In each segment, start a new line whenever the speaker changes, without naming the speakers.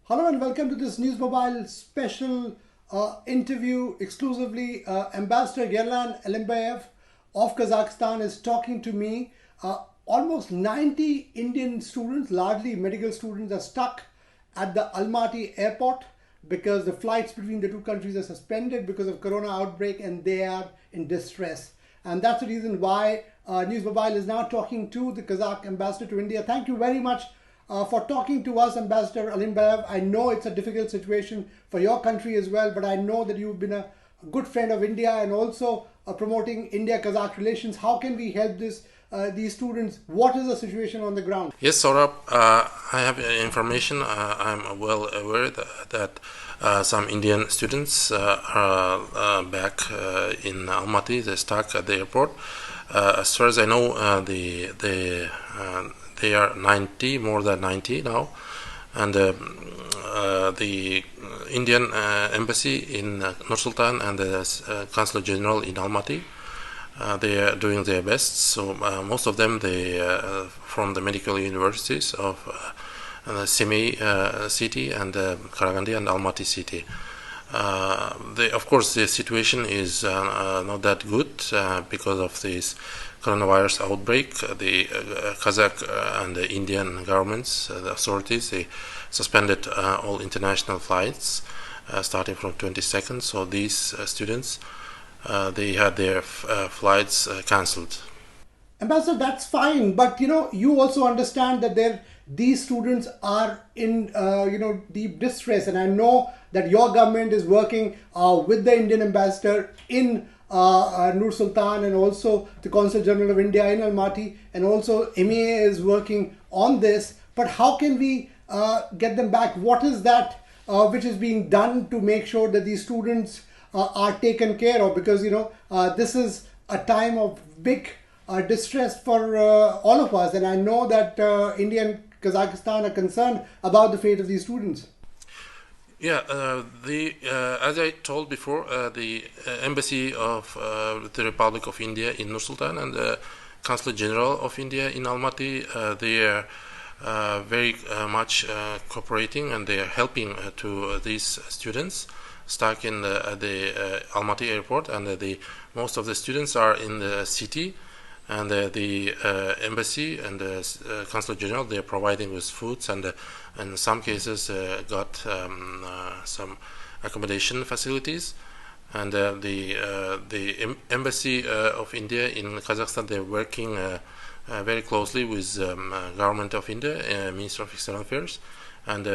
Hello and welcome to this News Mobile special interview exclusively. Ambassador Yerlan Alimbayev of Kazakhstan is talking to me. Almost 90 Indian students, largely medical students, are stuck at the Almaty airport because the flights between the two countries are suspended because of corona outbreak and they are in distress. And that's the reason why News Mobile is now talking to the Kazakh ambassador to India. Thank you very much for talking to us, Ambassador Alimbayev. I know it's a difficult situation for your country as well, but I know that you've been a good friend of India and also promoting India-Kazakh relations. How can we help these students? What is the situation on the ground?
Yes, Saurabh, I have information. I'm well aware that some Indian students are back in Almaty. They're stuck at the airport. As far as I know, they are 90, more than 90 now, and the Indian embassy in Nur-Sultan and the Consul General in Almaty, they are doing their best. So most of them, they from the medical universities of Semey city and Karaganda and Almaty city. Of course, the situation is not that good because of this coronavirus outbreak. The Kazakh and the Indian governments, the authorities, they suspended all international flights starting from 22nd. So these students, they had their flights cancelled.
Ambassador, that's fine, but you also understand that these students are in deep distress, and I know that your government is working with the Indian ambassador in Nur-Sultan and also the Consul General of India in Almaty, and also MEA is working on this. But how can we get them back? What is that which is being done to make sure that these students are taken care of? Because this is a time of big distress for all of us, and I know that India and Kazakhstan are concerned about the fate of these students.
Yeah, as I told before, the embassy of the Republic of India in Nur-Sultan and the Consul General of India in Almaty, they are very much cooperating, and they are helping to these students stuck in the Almaty airport, and most of the students are in the city, and the embassy and the Consul General, they are providing with foods, and in some cases got some accommodation facilities. And the embassy of India in Kazakhstan, they're working very closely with government of India, Minister of External Affairs, and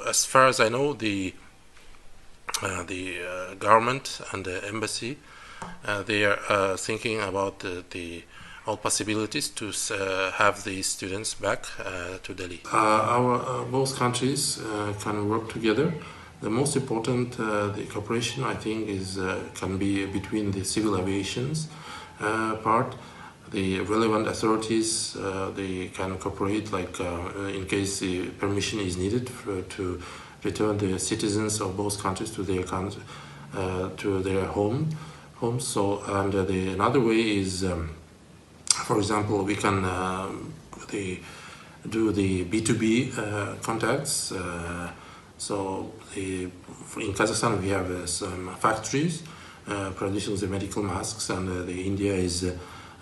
as far as I know, the government and the embassy, they are thinking about all possibilities to have these students back to Delhi. Our both countries can work together. The most important the cooperation, I think, can be between the civil aviation's part. The relevant authorities, they can cooperate, like in case the permission is needed to return the citizens of both countries to their homes. So, and another way is, for example, we can do the B2B contacts. So in Kazakhstan we have some factories producing the medical masks, and India is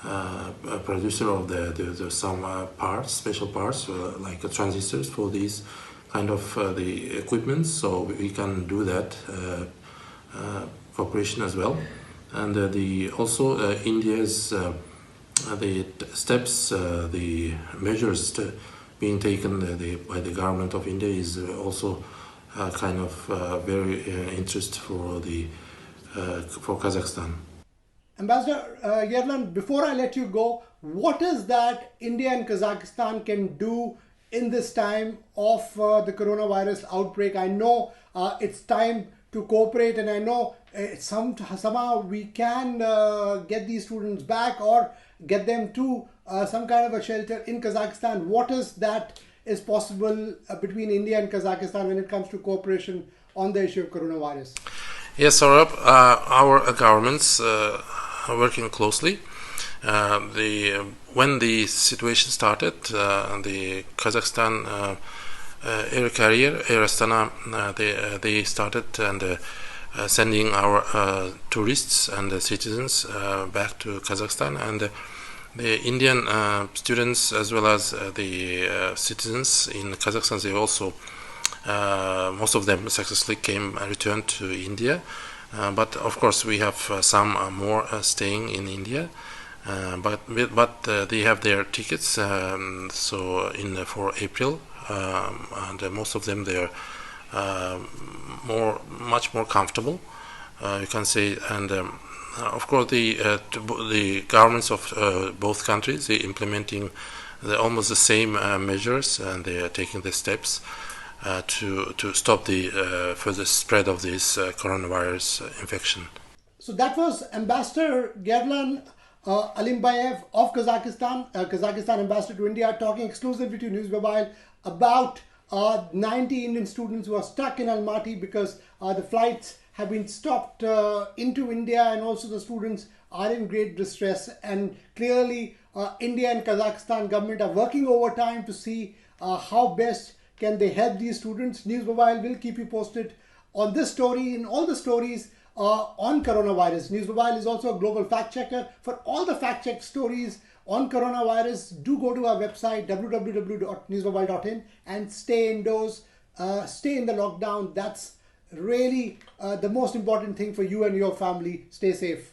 a producer of some parts, special parts like transistors for these kind of the equipment. So we can do that cooperation as well. And also India's the steps, the measures being taken by the government of India is also kind of very interest for Kazakhstan.
Ambassador Yerlan, before I let you go, what is that India and Kazakhstan can do in this time of the coronavirus outbreak? I know it's time to cooperate, and I know somehow we can get these students back or get them to some kind of a shelter in Kazakhstan. What is that is possible between India and Kazakhstan when it comes to cooperation on the issue of coronavirus?
Yes, Saurabh, our governments are working closely. When the situation started, the Kazakhstan Air Carrier, Air Astana, they started and sending our tourists and citizens back to Kazakhstan, and the Indian students as well as the citizens in Kazakhstan, they also most of them successfully returned to India. But of course, we have some more staying in India. But they have their tickets. So for April, and most of them they are much more comfortable, you can say. And of course, the governments of both countries, they implementing almost the same measures, and they are taking the steps to stop the further spread of this coronavirus infection.
So that was Ambassador Gerlan Alimbayev of Kazakhstan, Kazakhstan ambassador to India, talking exclusively to News Mobile about 90 Indian students who are stuck in Almaty because the flights have been stopped into India, and also the students are in great distress. And clearly, India and Kazakhstan government are working overtime to see how best can they help these students. News Mobile will keep you posted on this story and all the stories on coronavirus. News Mobile is also a global fact checker. For all the fact check stories on coronavirus, do go to our website www.newsmobile.in and stay indoors, stay in the lockdown. That's really the most important thing for you and your family. Stay safe.